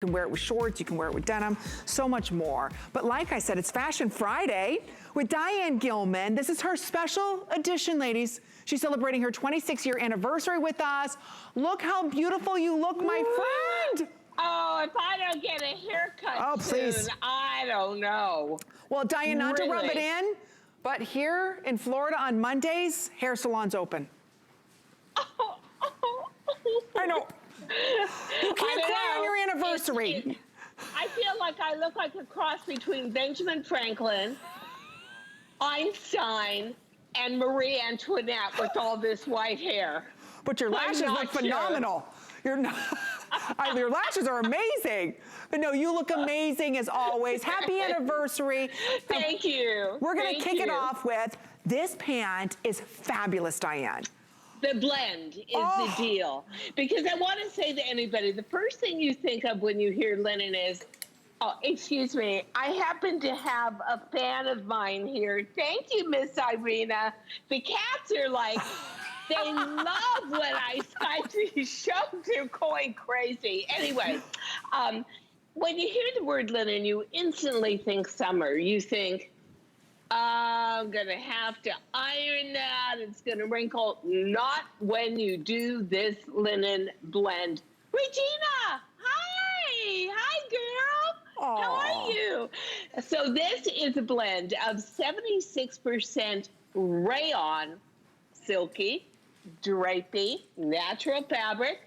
You can wear it with shorts, you can wear it with denim, so much more. But like I said, it's Fashion Friday with Diane Gilman. This is her special edition, ladies. She's celebrating her 26-year anniversary with us. Look how beautiful you look, my friend. Oh, if I don't get a haircut soon, I don't know. Well, Diane, not to rub it in, but here in Florida on Mondays, hair salons open. I know. You can't cry on your anniversary. I feel like I look like a cross between Benjamin Franklin, Einstein, and Marie Antoinette with all this white hair. But your lashes look phenomenal. You're not, your lashes are amazing. But no, you look amazing as always. Happy anniversary. Thank you. We're going to kick it off with, this pant is fabulous, Diane. The blend is the deal. Because I want to say to anybody, the first thing you think of when you hear linen is, oh, excuse me, I happen to have a fan of mine here. Thank you, Miss Irina. The cats are like, they love when I cite these shows. They're going crazy. Anyway, when you hear the word linen, you instantly think summer. You think, I'm going to have to iron that. It's going to wrinkle. Not when you do this linen blend. Regina, hi. Hi, girl. Aww. How are you? So this is a blend of 76% rayon, silky, drapey, natural fabric,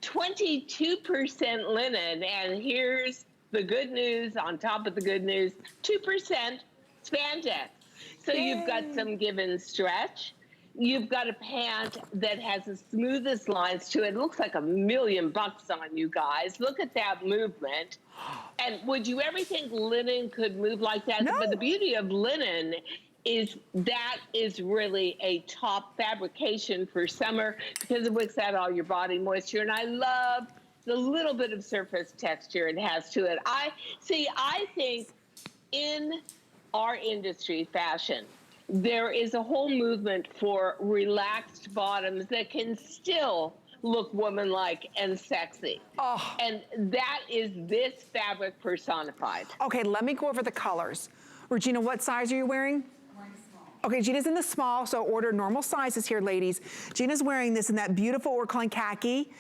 22% linen. And here's the good news on top of the good news, 2% spandex. So you've got some give and stretch. You've got a pant that has the smoothest lines to it. It looks like $1 million on you guys. Look at that movement. And would you ever think linen could move like that? No. But the beauty of linen is that is really a top fabrication for summer because it wicks out all your body moisture. And I love the little bit of surface texture it has to it. I think in our industry, fashion, there is a whole movement for relaxed bottoms that can still look woman-like and sexy. Oh. And that is this fabric personified. Okay, let me go over the colors. Regina, what size are you wearing? Okay, Gina's in the small, so order normal sizes here, ladies. Gina's wearing this in that beautiful, we're calling khaki.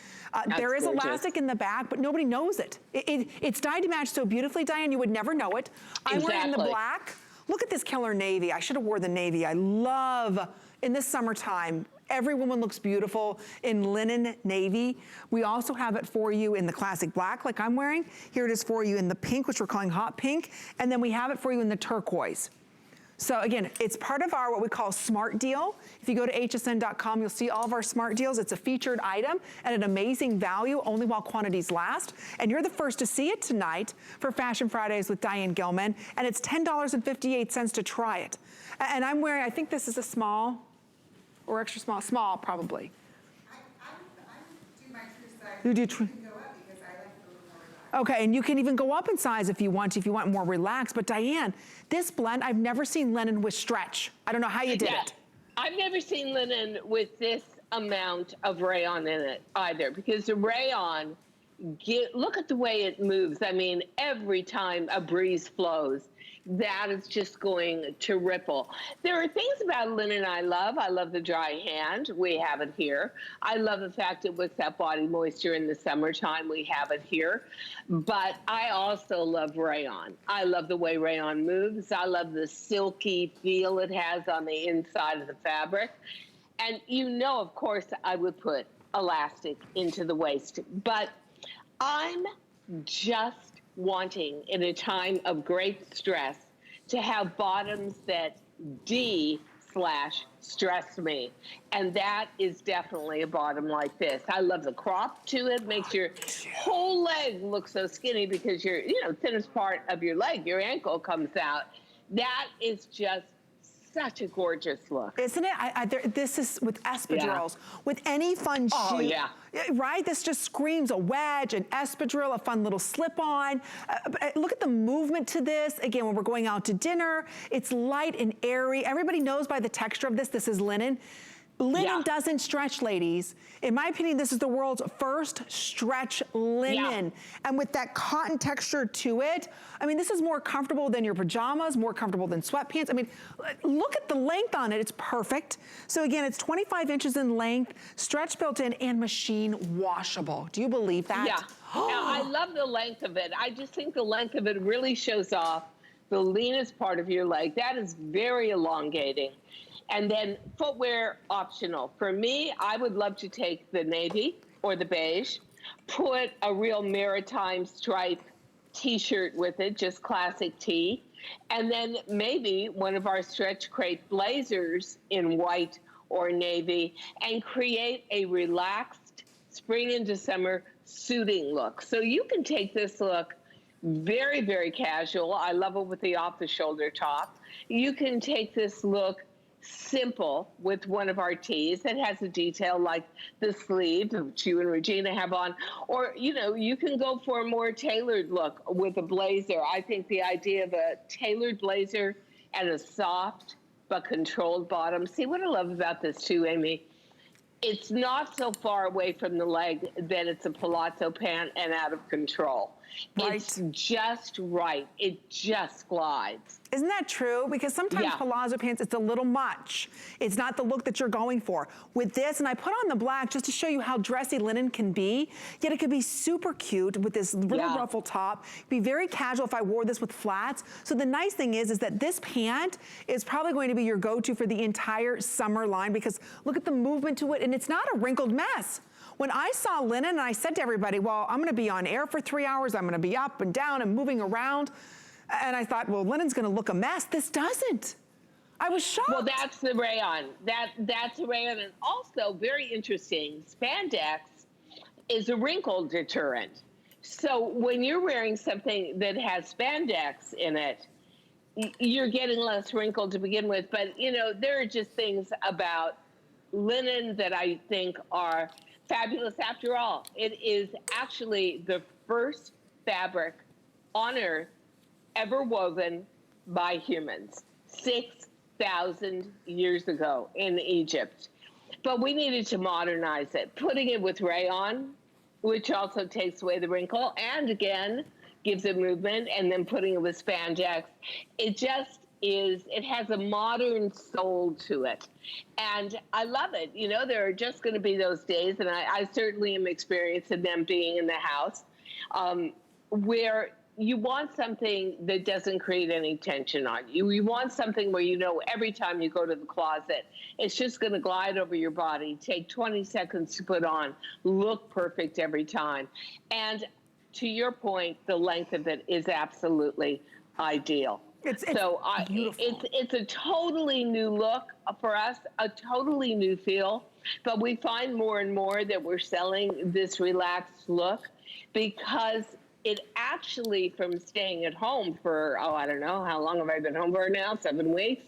There is gorgeous elastic in the back, but nobody knows it. It's dyed to match so beautifully, Diane, you would never know it. I'm wearing the black. Look at this killer navy. I should have wore the navy. I love, in this summertime, every woman looks beautiful in linen navy. We also have it for you in the classic black, like I'm wearing. Here it is for you in the pink, which we're calling hot pink. And then we have it for you in the turquoise. So again, it's part of our what we call smart deal. If you go to hsn.com, you'll see all of our smart deals. It's a featured item at an amazing value, only while quantities last. And you're the first to see it tonight for Fashion Fridays with Diane Gilman. And it's $10.58 to try it. And I'm wearing, I think this is a small or extra small, small probably. I do my true size. You do true. Okay, and you can even go up in size if you want more relaxed. But Diane, this blend, I've never seen linen with stretch. I don't know how you did it. I've never seen linen with this amount of rayon in it either, because the rayon, look at the way it moves. I mean, every time a breeze flows, that is just going to ripple. There are things about linen I love. I love the dry hand. We have it here. I love the fact it wicks out body moisture in the summertime. We have it here. But I also love rayon. I love the way rayon moves. I love the silky feel it has on the inside of the fabric. And you know, of course, I would put elastic into the waist. But I'm just wanting, in a time of great stress, to have bottoms that stress me. And that is definitely a bottom like this. I love the crop to it. Makes your whole leg look so skinny because your, thinnest part of your leg, your ankle comes out. That is just such a gorgeous look. Isn't it? This is with espadrilles, with any fun shoe. Oh, yeah. Right? This just screams a wedge, an espadrille, a fun little slip-on. Look at the movement to this. Again, when we're going out to dinner, it's light and airy. Everybody knows by the texture of this is linen. Linen doesn't stretch, ladies. In my opinion, this is the world's first stretch linen. Yeah. And with that cotton texture to it, I mean, this is more comfortable than your pajamas, more comfortable than sweatpants. I mean, look at the length on it. It's perfect. So again, it's 25 inches in length, stretch built in, and machine washable. Do you believe that? Yeah. Now, I love the length of it. I just think the length of it really shows off the leanest part of your leg. That is very elongating. And then footwear optional. For me, I would love to take the navy or the beige, put a real maritime stripe t-shirt with it, just classic tee, and then maybe one of our stretch crepe blazers in white or navy, and create a relaxed spring into summer suiting look. So you can take this look very, very casual. I love it with the off-the-shoulder top. You can take this look simple with one of our tees that has a detail like the sleeve, which you and Regina have on, or, you know, you can go for a more tailored look with a blazer. I think the idea of a tailored blazer and a soft but controlled bottom. See, what I love about this too, Amy, it's not so far away from the leg that it's a palazzo pant and out of control. Right. It's just right. It just glides. Isn't that true? Because sometimes palazzo pants, it's a little much. It's not the look that you're going for. With this, and I put on the black just to show you how dressy linen can be, yet it could be super cute with this little ruffle top. It'd be very casual if I wore this with flats. So the nice thing is that this pant is probably going to be your go-to for the entire summer line, because look at the movement to it, and it's not a wrinkled mess. When I saw linen, and I said to everybody, well, I'm gonna be on air for 3 hours, I'm gonna be up and down and moving around, and I thought, well, linen's gonna look a mess. This doesn't. I was shocked. Well, that's the rayon. That's the rayon, and also very interesting, spandex is a wrinkle deterrent. So when you're wearing something that has spandex in it, you're getting less wrinkle to begin with. But, you know, there are just things about linen that I think are fabulous. After all, it is actually the first fabric on earth ever woven by humans 6,000 years ago in Egypt. But we needed to modernize it, putting it with rayon, which also takes away the wrinkle and again gives it movement, and then putting it with spandex. It just is, it has a modern soul to it. And I love it. You know, there are just going to be those days, and I certainly am experiencing them being in the house, where you want something that doesn't create any tension on you. You want something where you know every time you go to the closet, it's just going to glide over your body, take 20 seconds to put on, look perfect every time. And to your point, the length of it is absolutely ideal. It's a totally new look for us, a totally new feel. But we find more and more that we're selling this relaxed look because it actually, from staying at home for, I don't know, how long have I been home for now? 7 weeks.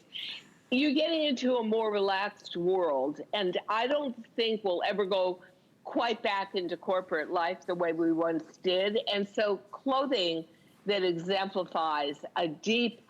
You're getting into a more relaxed world. And I don't think we'll ever go quite back into corporate life the way we once did. And so clothing that exemplifies a deep,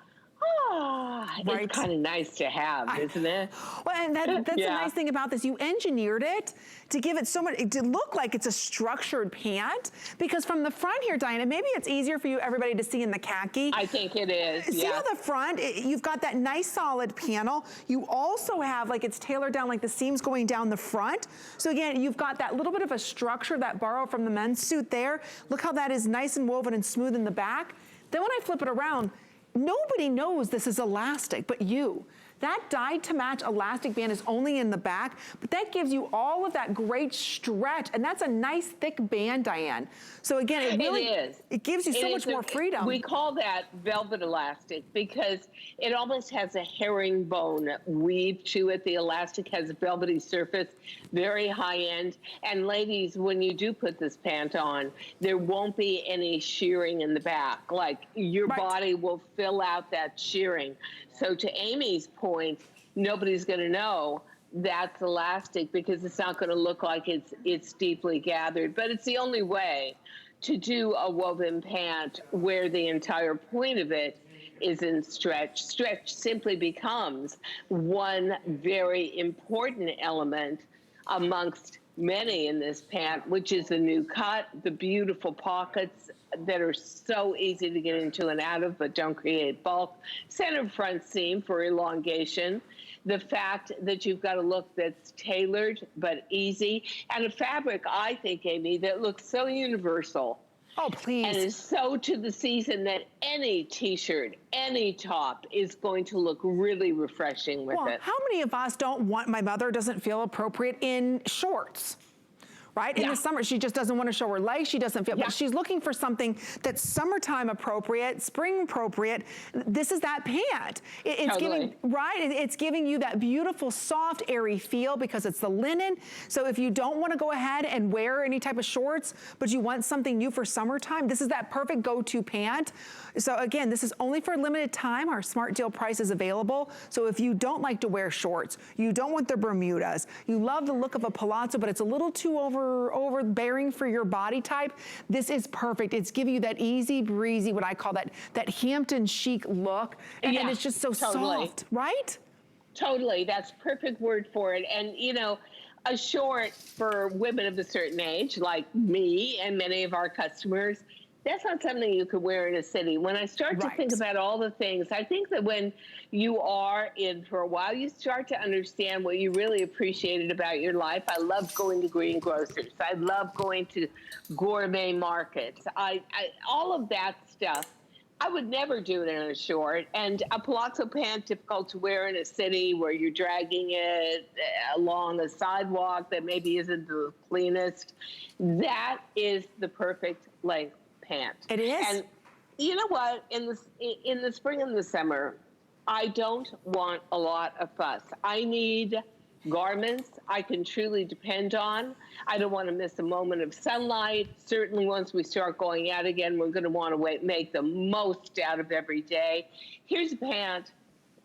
it's kind of nice to have, isn't it? Well, and that's the nice thing about this. You engineered it to give it so much, to look like it's a structured pant, because from the front here, Diana, maybe it's easier for you, everybody, to see in the khaki. I think it is, See on the front, you've got that nice solid panel. You also have, like, it's tailored down, like the seams going down the front. So again, you've got that little bit of a structure that borrowed from the men's suit there. Look how that is nice and woven and smooth in the back. Then when I flip it around, nobody knows this is elastic but you. That dyed to match elastic band is only in the back, but that gives you all of that great stretch, and that's a nice thick band, Diane. So again, it really it gives you so much more freedom. We call that velvet elastic because it almost has a herringbone weave to it. The elastic has a velvety surface, very high end. And ladies, when you do put this pant on, there won't be any shearing in the back. Like, your body will fill out that shearing. So to Amy's point, nobody's going to know that's elastic because it's not going to look like it's deeply gathered. But it's the only way to do a woven pant where the entire point of it isn't stretch. Stretch simply becomes one very important element amongst many in this pant, which is the new cut, the beautiful pockets that are so easy to get into and out of but don't create bulk, center front seam for elongation, the fact that you've got a look that's tailored but easy, and a fabric, I think, Amy, that looks so universal. Oh, please. And is so to the season that any t-shirt, any top is going to look really refreshing with it. How many of us don't want, my mother doesn't feel appropriate in shorts? Right? In the summer, she just doesn't want to show her legs. She doesn't feel, but she's looking for something that's summertime appropriate, spring appropriate. This is that pant. It's giving, right? It's giving you that beautiful, soft, airy feel because it's the linen. So if you don't want to go ahead and wear any type of shorts, but you want something new for summertime, this is that perfect go-to pant. So again, this is only for a limited time. Our smart deal price is available. So if you don't like to wear shorts, you don't want the Bermudas, you love the look of a palazzo, but it's a little too overbearing for your body type, this is perfect. It's giving you that easy breezy, what I call that Hampton chic look. And it's just so soft, right? Totally, that's perfect word for it. And you know, a short for women of a certain age, like me and many of our customers, that's not something you could wear in a city. When I start to think about all the things, I think that when you are in for a while, you start to understand what you really appreciated about your life. I love going to greengrocers. I love going to gourmet markets. All of that stuff, I would never do it in a short. And a palazzo pant, difficult to wear in a city where you're dragging it along a sidewalk that maybe isn't the cleanest. That is the perfect length pant. It is. And you know what? In the spring and the summer, I don't want a lot of fuss. I need garments I can truly depend on. I don't want to miss a moment of sunlight. Certainly once we start going out again, we're going to want to make the most out of every day. Here's a pant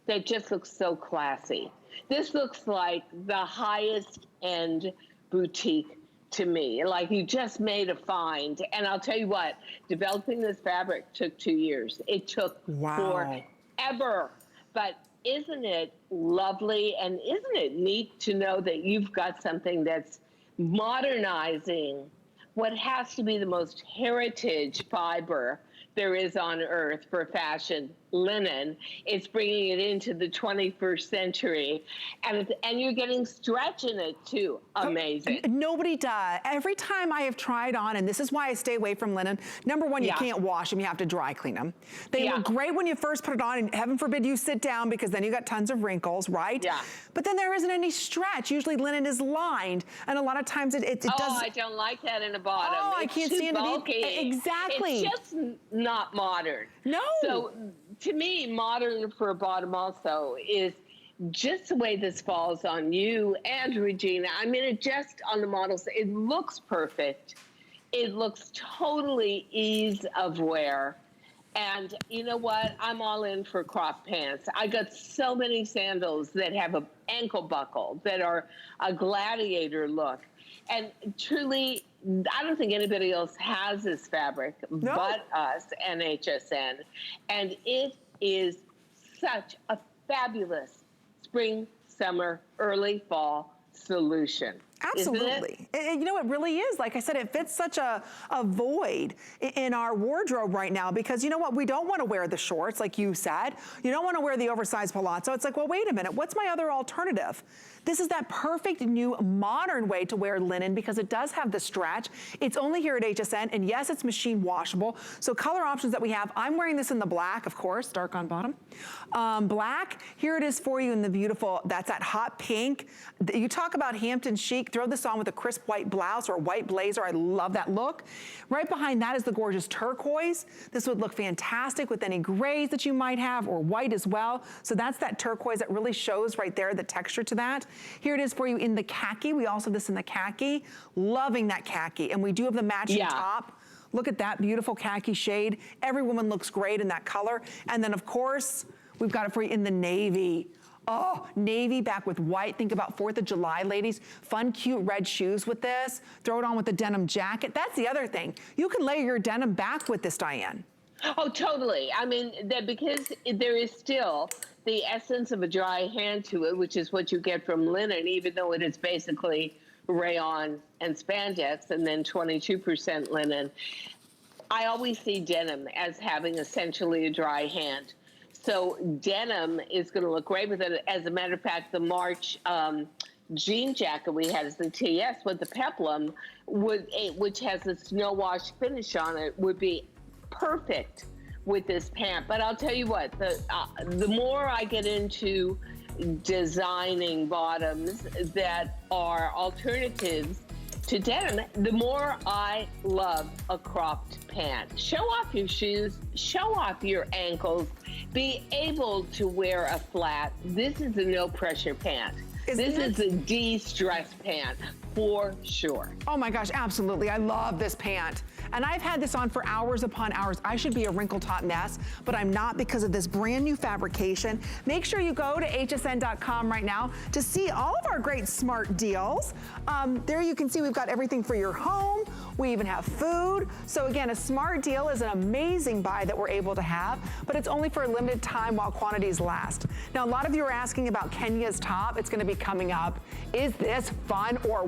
that just looks so classy. This looks like the highest end boutique to me, like you just made a find. And I'll tell you what, developing this fabric took 2 years. It took forever. But isn't it lovely, and isn't it neat to know that you've got something that's modernizing what has to be the most heritage fiber there is on earth for fashion, linen. It's bringing it into the 21st century, and you're getting stretch in it too. Amazing. Nobody does. Every time I have tried on, and this is why I stay away from linen, number one, you can't wash them, you have to dry clean them. They look great when you first put it on, and heaven forbid you sit down because then you got tons of wrinkles, right? Yeah. But then there isn't any stretch. Usually linen is lined, and a lot of times it does. Oh, I don't like that in the bottom. Oh, I can't stand it. Exactly. It's just not modern. No. So to me, modern for a bottom also is just the way this falls on you and Regina. I mean, it just on the models, it looks perfect. It looks totally ease of wear. And you know what? I'm all in for crop pants. I got so many sandals that have an ankle buckle that are a gladiator look. And truly, I don't think anybody else has this fabric but us and HSN. And it is such a fabulous spring, summer, early fall solution. Absolutely. You know, it really is. Like I said, it fits such a void in our wardrobe right now because you know what? We don't want to wear the shorts, like you said. You don't want to wear the oversized palazzo. It's like, well, wait a minute. What's my other alternative? This is that perfect new modern way to wear linen because it does have the stretch. It's only here at HSN, and yes, it's machine washable. So color options that we have, I'm wearing this in the black, of course, dark on bottom. Black, here it is for you in the beautiful, that's that hot pink. You talk about Hampton chic, throw this on with a crisp white blouse or a white blazer. I love that look. Right behind that is the gorgeous turquoise. This would look fantastic with any grays that you might have or white as well. So that's that turquoise that really shows right there the texture to that. Here it is for you in the khaki. We also have this in the khaki. Loving that khaki. And we do have the matching top. Look at that beautiful khaki shade. Every woman looks great in that color. And then of course, we've got it for you in the navy. Oh, navy back with white. Think about 4th of July, ladies. Fun, cute red shoes with this. Throw it on with the denim jacket. That's the other thing. You can layer your denim back with this, Diane. Oh, totally. I mean, that because there is still the essence of a dry hand to it, which is what you get from linen, even though it is basically rayon and spandex and then 22% linen. I always see denim as having essentially a dry hand. So denim is going to look great with it. As a matter of fact, the March jean jacket we had as the TS with the peplum, which has a snow wash finish on it, would be perfect with this pant. But I'll tell you what, the more I get into designing bottoms that are alternatives to denim, the more I love a cropped pant. Show off your shoes, show off your ankles, be able to wear a flat. This is a no pressure pant. This is a de-stress pant for sure. Oh my gosh, absolutely. I love this pant. And I've had this on for hours upon hours. I should be a wrinkled hot mess, but I'm not because of this brand new fabrication. Make sure you go to hsn.com right now to see all of our great smart deals. There you can see we've got everything for your home. We even have food. So again, a smart deal is an amazing buy that we're able to have, but it's only for a limited time while quantities last. Now, a lot of you are asking about Kenya's top. It's gonna be coming up. Is this fun or